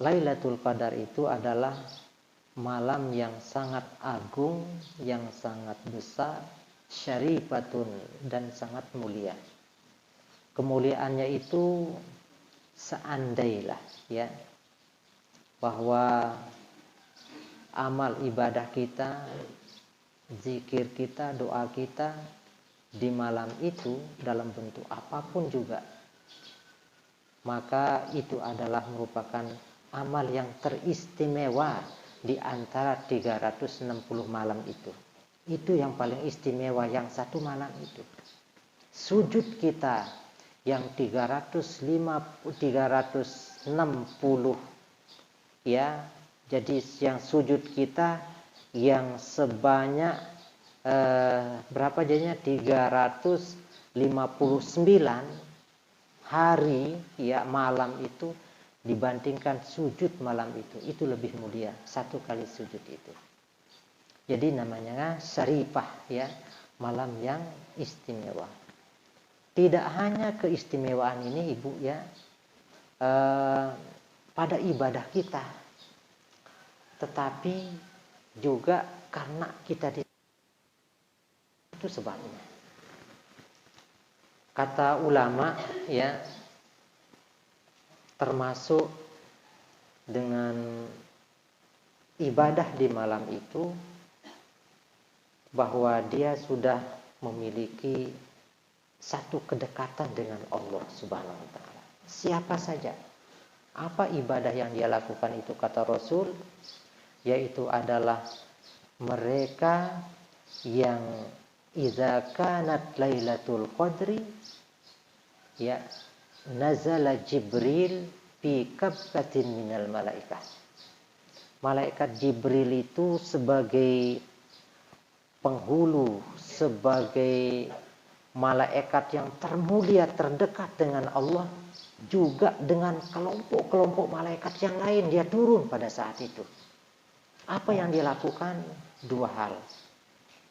Lailatul Qadar itu adalah malam yang sangat agung, yang sangat besar, syarifatun, dan sangat mulia. Kemuliaannya itu seandailah ya bahwa amal ibadah kita, zikir kita, doa kita di malam itu dalam bentuk apapun juga, maka itu adalah merupakan amal yang teristimewa di antara 360 malam itu. Itu yang paling istimewa, yang satu malam itu. Sujud kita yang 360 ya, jadi yang sujud kita yang sebanyak berapa jadinya 359 hari ya malam itu dibandingkan sujud malam itu lebih mulia satu kali sujud itu. Jadi namanya syarifah ya, malam yang istimewa. Tidak hanya keistimewaan ini Ibu ya pada ibadah kita, tetapi juga karena kita itu sebabnya. Kata ulama ya, termasuk dengan ibadah di malam itu bahwa dia sudah memiliki satu kedekatan dengan Allah Subhanahu wa taala. Siapa saja, apa ibadah yang dia lakukan itu kata Rasul, yaitu adalah mereka yang idza kanat lailatul qadri ya nazala Jibril fi kabbatin minal malaikah. Malaikat Jibril itu sebagai penghulu, sebagai malaikat yang termulia terdekat dengan Allah, juga dengan kelompok-kelompok malaikat yang lain dia turun pada saat itu. Apa yang dia lakukan? Dua hal.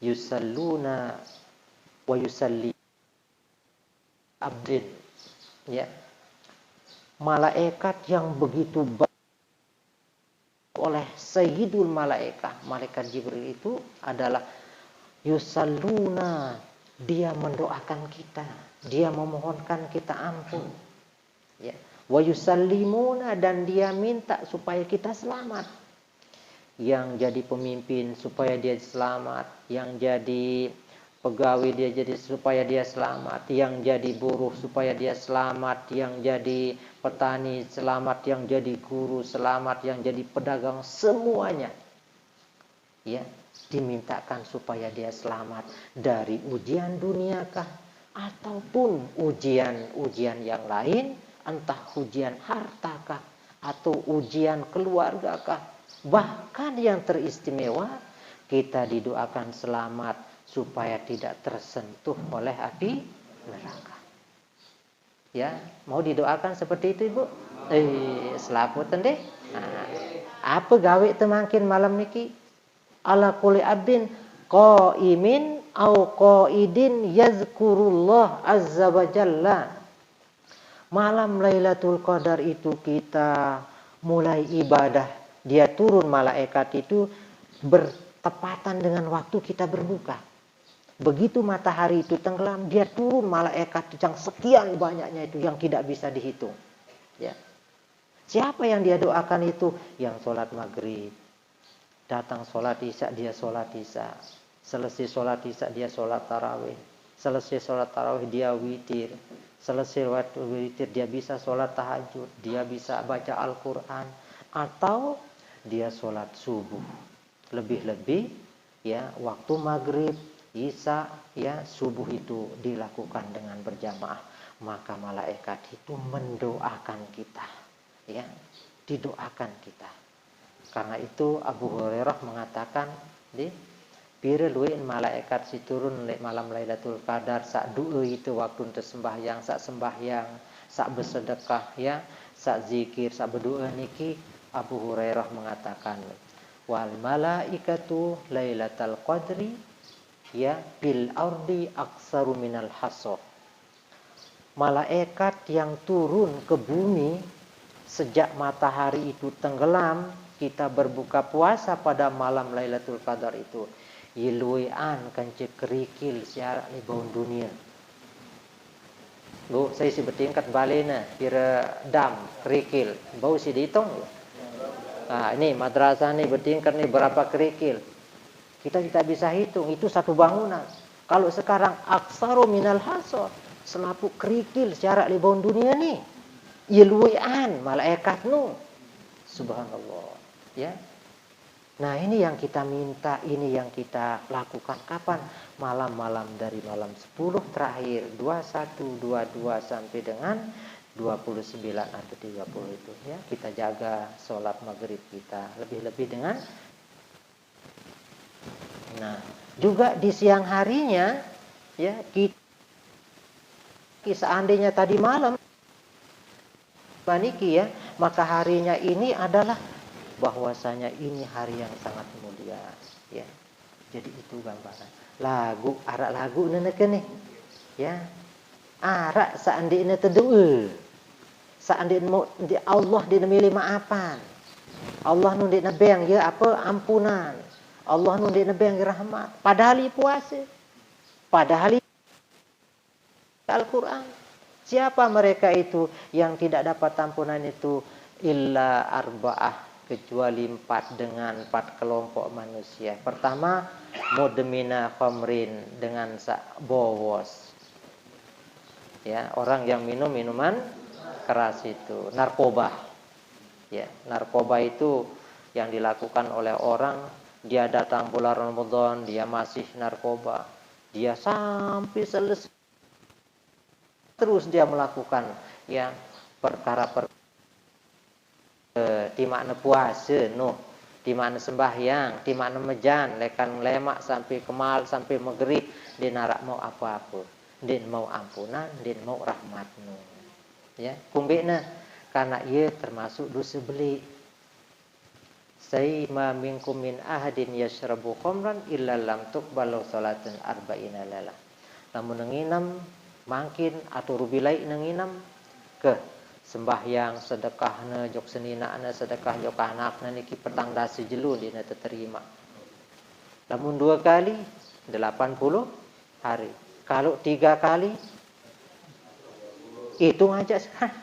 Yusalluna wa yusalli abdin ya. Malaikat yang begitu banyak oleh Sayyidul Malaikah, malaikat Jibril itu adalah yusalluna, dia mendoakan kita, dia memohonkan kita ampun ya. Wa yusallimuna, dan dia minta supaya kita selamat. Yang jadi pemimpin supaya dia selamat, yang jadi pegawai dia jadi supaya dia selamat, yang jadi buruh supaya dia selamat, yang jadi petani selamat, yang jadi guru selamat, yang jadi pedagang, semuanya ya dimintakan supaya dia selamat dari ujian duniakah ataupun ujian-ujian yang lain, entah ujian hartakah atau ujian keluargakah. Bahkan yang teristimewa, kita didoakan selamat supaya tidak tersentuh oleh api neraka. Ya, mau didoakan seperti itu Ibu? Selaputan deh. Nah, apa gawe temangkin malam niki? Ala kulli abdin qaimin au qaidin yazkurullah azza wa jalla. Malam Lailatul Qadar itu kita mulai ibadah. Dia turun malaikat itu bertepatan dengan waktu kita berbuka. Begitu matahari itu tenggelam, dia turun malaikat yang sekian banyaknya itu yang tidak bisa dihitung. Ya. Siapa yang dia doakan itu? Yang sholat maghrib. Datang sholat isya, dia sholat isya. Selesai sholat isya, dia sholat tarawih. Selesai sholat tarawih, dia witir. Selesai waktu witir, dia bisa sholat tahajud. Dia bisa baca Al-Quran. Atau dia sholat subuh. Lebih-lebih ya waktu maghrib, isya, ya subuh itu dilakukan dengan berjamaah. Maka malaikat itu mendoakan kita. Ya, didoakan kita. Karena itu Abu Hurairah mengatakan di pireluin malaikat si turun malam Lailatul Qadar sak doa itu waktu untuk sembahyang, sak bersedekah ya, sak zikir, sak berdoa niki. Abu Hurairah mengatakan wal malaikatu Lailatul Qadri ya bil ardi aksaru minal haso. Malaikat yang turun ke bumi sejak matahari itu tenggelam, kita berbuka puasa pada malam Lailatul Qadar itu. Yiluian kance kerikil siarak ni bawang dunia. Bu, saya si bertingkat balena, kira dam, kerikil. Bau si dihitung. Nah, ini madrasah ni bertingkat ni berapa kerikil. Kita tidak bisa hitung, itu satu bangunan. Kalau sekarang aksaru minal hasor, selaput kerikil siarak li bawang dunia ni. Yiluian malaikat nu. Subhanallah. Ya. Nah, ini yang kita minta, ini yang kita lakukan kapan? Malam-malam dari malam 10 terakhir, 21, 22 sampai dengan 29 atau 30 itu ya. Kita jaga sholat maghrib kita lebih-lebih dengan. Nah, juga di siang harinya ya, kita seandainya tadi malam paniki ya, maka harinya ini adalah bahwasanya ini hari yang sangat mulia ya. Jadi itu gambaran lagu arak lagu nih ya, arak seandainya teduh, seandainya mau di Allah dia milih maafan, Allah nu dia nebeng ya apa ampunan, Allah nu dia nebeng rahmat, padahal puasa, padahal Al-Quran. Siapa mereka itu yang tidak dapat ampunan itu? Illa arba'ah, kecuali 4 dengan 4 kelompok manusia. Pertama, mudmina khamrin, dengan bowos. Ya, orang yang minum minuman keras itu, narkoba. Ya, narkoba itu yang dilakukan oleh orang, dia datang bulan Ramadan, dia masih narkoba. Dia sampai selesai terus dia melakukan yang perkara di makna puasa di makna sembahyang, di makna mejan, lekan lemak sampai kemal sampai maghrib, dia narak mau apa-apa, dia mau ampunan, dia mau rahmat ya, kumbena karena ia termasuk dosa beli. Sayma minkum min ahadin yashrabu khamran illa lam tuqbalu salatun arba'ina lalah. Lamun nginam mangkin atau rubilai nenginam ke sembahyang sedekahna jok seninana sedekah jok anakna niki petang dasi jelu dina terima. Lamun 2 kali 80 hari. Kalau 3 kali itu ngajak sekarang.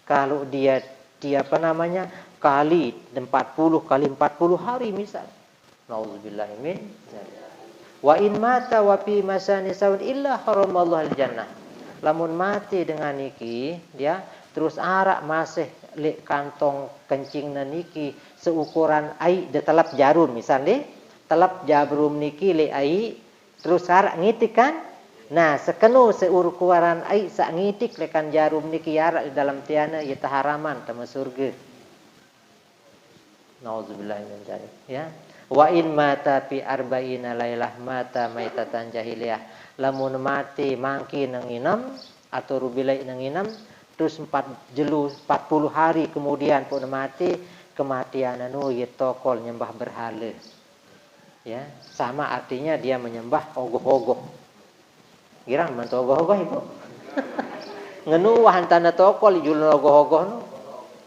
Kalau dia apa namanya kali 40 kali 40 hari misal. Nauzubillahi min dzalik. Wa in mata wa fi masani saun illa haramallahu al-jannah. Lamun mati dengan niki dia terus arak masih le kantong kencingna niki seukuran ai de telap jarum misalnya telap jarum niki le ai terus arak ngitik kan. Nah, sekenu seukuran ai sak ngitik lekan jarum niki arak di dalam tiana ya taharaman tama surga. Nauzubillahi min dzalik ya. Wa in mata fi arba'ina lailah mata maitatan jahiliyah. Lamun mati mangki nenginam atau rubilai nenginam terus 40 hari kemudian pun mati, kematian anu ye tokol nyembah berhala. Ya, sama artinya dia menyembah ogoh-ogoh. Girang mantu ogoh-ogoh Ibu. Ngenu wahantana tokol julun ogoh-ogoh nu.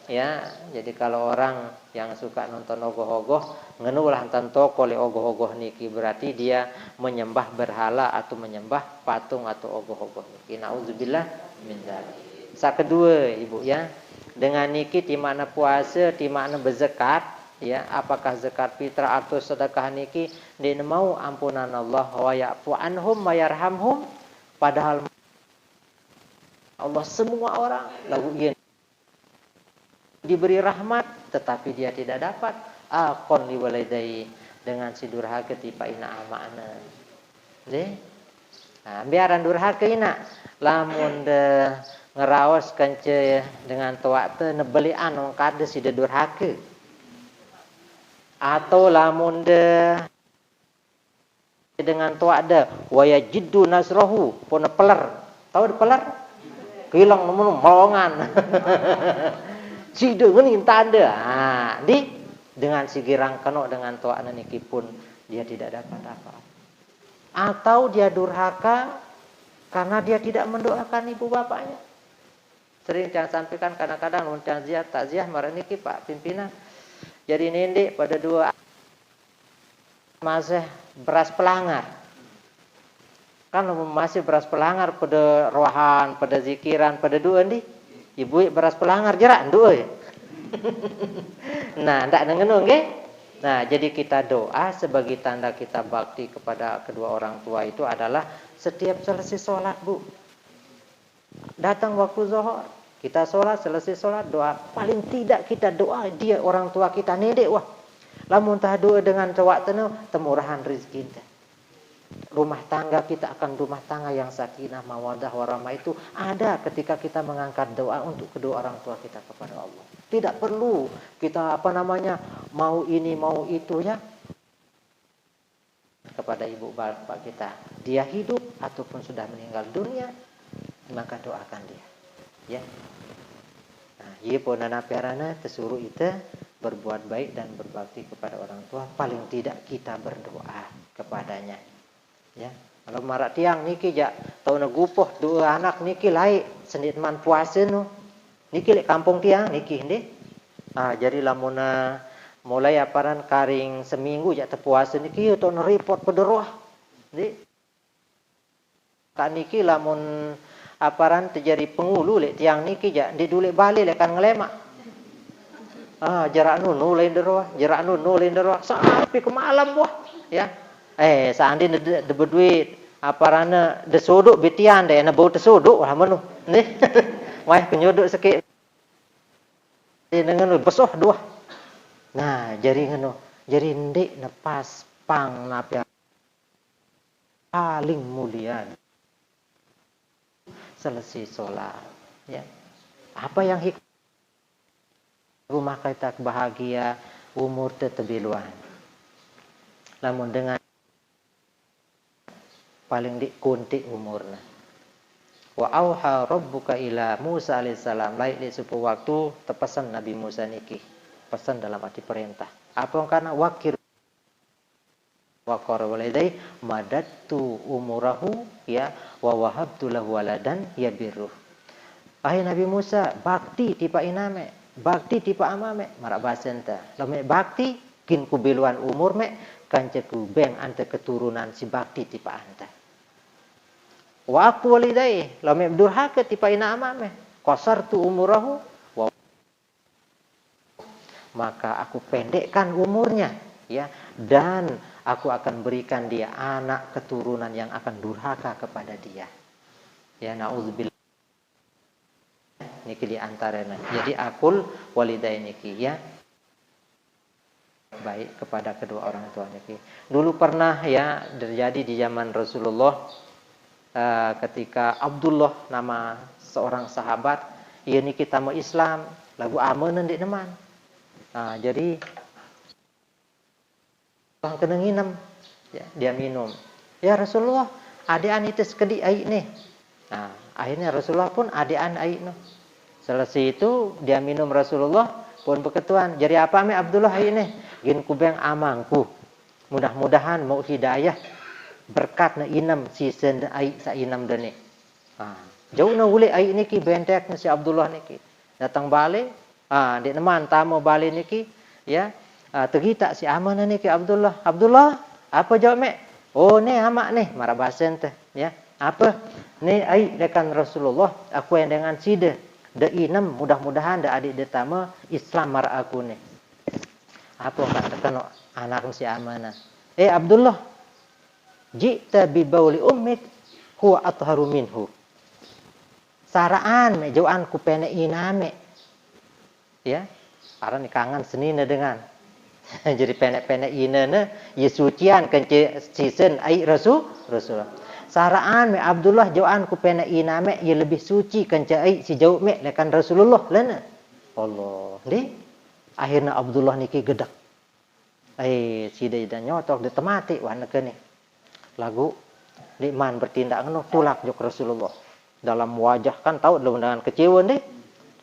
Ya, jadi kalau orang yang suka nonton ogoh-ogoh ngenulah hantan toko le ogoh-ogoh niki berarti dia menyembah berhala atau menyembah patung atau ogoh-ogoh niki. Nauzubillah min dzalik. Kedua Ibu ya, dengan niki di mana puasa, di mana berzakat ya, apakah zakat fitrah atau sedekah niki dia mau ampunan Allah wa ya'fu anhum wa yarhamhum, padahal Allah semua orang lagu diberi rahmat tetapi dia tidak dapat akon liwalidai dengan si durhaka tipa ina amana deh. Nah, biaran durhaka ina lamun de ngeraos kance dengan tuak te nebelian wong kade si de durhaka atau lamun de dengan tuak de waya jiddu nasrohu pun peler, tahu de peler hilang nemen molongan si dengan tanda. Nah, dengan si girang keno dengan toa niki pun dia tidak dapat apa. Atau dia durhaka karena dia tidak mendoakan ibu bapaknya. Sering yang sampaikan kadang-kadang mun takziah marah niki Pak pimpinan. Jadi nende pada dua masih beras pelangar. Kan masih beras pelangar pada rohan, pada zikiran, pada dua nih. Ibu beras pelangar jerak dua. Nah, ndak nengenung nggih. Nah, jadi kita doa sebagai tanda kita bakti kepada kedua orang tua itu adalah setiap selesai sholat, Bu. Datang waktu zuhur, kita sholat, selesai sholat, doa. Paling tidak kita doa dia orang tua kita nedek wah. Lamun tah doa dengan cowak tenau, temurahan rezeki kita. Rumah tangga kita akan rumah tangga yang sakinah, mawaddah, warahmah itu ada ketika kita mengangkat doa untuk kedua orang tua kita kepada Allah. Tidak perlu kita mau ini mau itu ya kepada ibu bapak kita. Dia hidup ataupun sudah meninggal dunia, maka doakan dia. Ya. Nah, ieu ponana piarana tesuruh itu berbuat baik dan berbakti kepada orang tua. Paling tidak kita berdoa kepadanya. Ya, kalau marak tiang niki ja tauna gupoh dua anak niki lain sendit man puasa nu. Niki lek kampung tiang niki hende. Jadi lamuna mulai aparan karing seminggu ja teu puasa niki teu repot pederoh. Di kan niki lamun aparan terjadi pengulu lek tiang niki ja di dule bali lek kan ngelemak. Jarak nu lain deroh, jarak nu lain deroh sampai ke malam wah, ya. Seandai de berduit aparana de sodok betian de na bau tesodok lah menu nih wah penyodok sikit dengan besoh dua nah jadi ngono jadi ndek nepas pang napia paling mulia selesai sholat ya apa yang rumah kita bahagia umur tetebiluan namun dengan paling dikunti umurna. Wa auha rabbuka ila Musa alaihissalam. Lain di suatu waktu tepesan Nabi Musa niki. Pesan dalam arti perintah. Apa karena wakir wa qarwalidai madattu umurahu ya wa wahabtu lahu waladan yabiruh. Ahai Nabi Musa, bakti tipa iname, bakti tipa amame, marak basenta. Lame bakti kin kubiluan umur me kanceku beng ante keturunan si bakti tipa anta. Wa aku walidai lame durhaka tipa ina amame qasartu umurahu wa maka aku pendekkan umurnya ya dan aku akan berikan dia anak keturunan yang akan durhaka kepada dia ya naudzubillah niki di antaranya jadi akul walidai niki ya baik kepada kedua orang tua niki dulu pernah ya terjadi di zaman Rasulullah ketika Abdullah nama seorang sahabat ia ni kita mau Islam lagu aman ndik teman jadi orang kena nginam ya, dia minum ya Rasulullah adean itu sekedi air nih akhirnya Rasulullah pun adean air no. Selesai itu dia minum Rasulullah pun berketuan jadi apa me Abdullah air nih gin kubeng amangku mudah-mudahan mau hidayah berkat na inam si senda ai sa inam dani jauh na ule ai niki bentek si Abdullah niki datang balik di teman tamu balik niki ya tegita si amana niki Abdullah apa jawab me oh ne amak nih marah basen teh ya apa ne ai dekan Rasulullah aku yang dengan sida de inam mudah-mudahan da adik de tama Islam marah aku nih apa katakan anak si amana Abdullah jita bi bauli ummik huwa atharu minhu saraan me jauan ku pene iname ya aran kangen senina dengan jadi pene-pene inana ye sucian kence sisen ai rasulullah saraan me Abdullah jauan ku pene iname ye lebih suci kence ai si jauh me lekan Rasulullah lana Allah di akhirnya Abdullah niki gedak si dan nyotok de temati wana kene lagu liman bertindak ngono tulak jok Rasulullah dalam wajah kan tahu dengan kecewa deh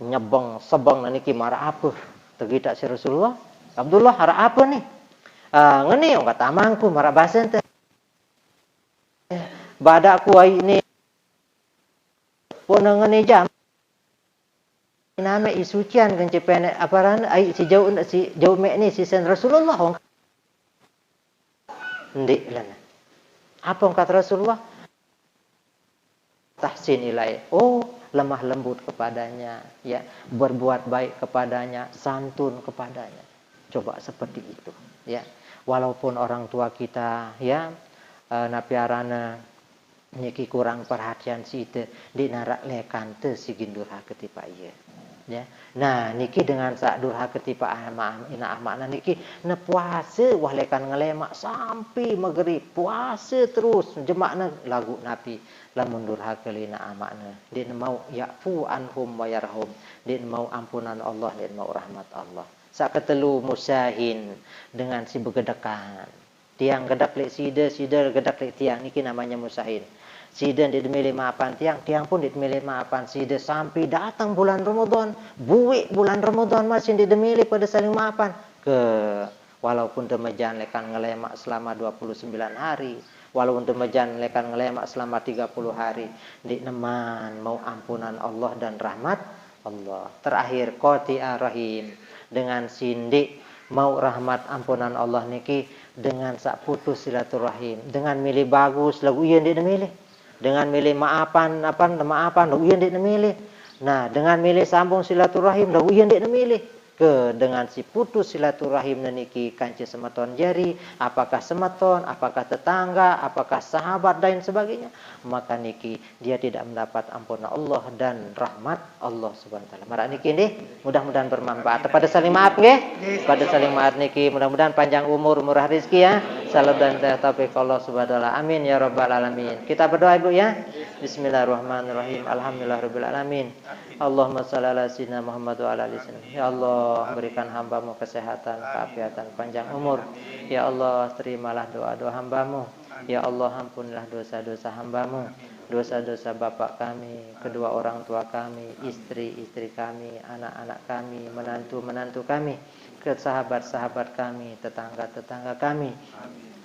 nyebeng sebeng niki marah apa tegita si Rasulullah Abdullah harap apa nih ngene kata amangku marah basen teh badaku ai ini pun ngene jam Nama isucian kan cepene aparan ai si jauh mek ni si sen Rasulullah hong. Ndik lana. Apa yang kata Rasulullah? Tahsin ilai. Oh, lemah lembut kepadanya, ya, berbuat baik kepadanya, santun kepadanya. Coba seperti itu, ya. Walaupun orang tua kita, ya, napiarana niki kurang perhatian si itu di narak lekan te si gindur ketipa iya. Ya. Nah, niki dengan sak durha ketipa ina amakna niki na puasa wah lekan ngelemak sampai maghrib puasa terus jemakna lagu napi lamun durha kelina amakna dia mau yafu anhum wa yarhum dia mau ampunan Allah dia mau rahmat Allah sak ketelu musahin dengan si begedekan tiang gedak lek sida gedak lek tiang niki namanya musahin. Sida dimilih maapan tiang pun dimilih maapan sida sampai datang bulan Ramadan, buik bulan Ramadan masih dimilih pada saling maapan ke walaupun demikian lekan ngelemak selama 29 hari, walaupun demikian lekan ngelemak selama 30 hari, di neman mau ampunan Allah dan rahmat Allah. Terakhir qati'ah rahim dengan sindik mau rahmat ampunan Allah niki dengan sak putus silaturahim, dengan milih bagus lagu iya ndik milih. Dengan milih maafan lagu iya ndik milih. Nah, dengan milih sambung silaturahim lagu iya ndik milih. Ke dengan si putus silaturahim niki kanci semeton jari, apakah semeton, apakah tetangga, apakah sahabat dan sebagainya, maka niki dia tidak mendapat ampunan Allah dan rahmat Allah Subhanahu wa taala. Mara niki nggih, mudah-mudahan bermanfaat. Pada saling maaf nggih. Pada saling maaf niki mudah-mudahan panjang umur, murah rezeki ya. Salam dan taufik Allah Subhanahu wa taala. Amin ya rabbal alamin. Kita berdoa Ibu ya. Bismillahirrahmanirrahim. Alhamdulillahirabbil alamin. Allahumma shalli ala sayyidina Muhammad wa ala ali sayyidina. Ya Allah, berikan hamba-Mu kesehatan, keafiatan, panjang umur. Ya Allah, terimalah doa-doa hamba-Mu. Ya Allah, ampunilah dosa-dosa hamba-Mu, dosa-dosa bapak kami, kedua orang tua kami, istri-istri kami, anak-anak kami, menantu-menantu kami, ke sahabat-sahabat kami, tetangga-tetangga kami.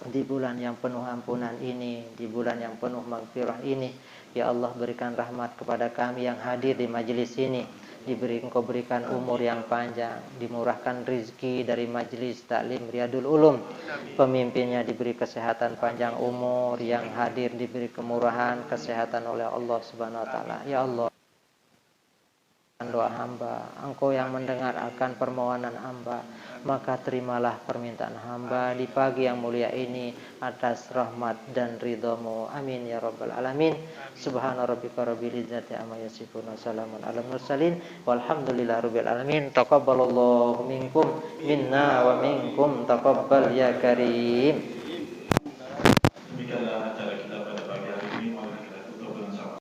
Di bulan yang penuh ampunan ini, di bulan yang penuh maghfirah ini, ya Allah berikan rahmat kepada kami yang hadir di majelis ini. Engkau berikan umur yang panjang, dimurahkan rezeki dari majelis taklim Riyadul Ulum. Pemimpinnya diberi kesehatan panjang umur, yang hadir diberi kemurahan, kesehatan oleh Allah Subhanahu wa taala. Ya Allah, doa hamba, Engkau yang mendengar akan permohonan hamba, maka terimalah permintaan hamba di pagi yang mulia ini atas rahmat dan ridha-Mu. Amin ya rabbal alamin. Subhana rabbika rabbil izzati amma yasifun wa salamun alal mursalin walhamdulillahi rabbil alamin. Taqabbalallahu minkum minna wa minkum taqabbal ya karim.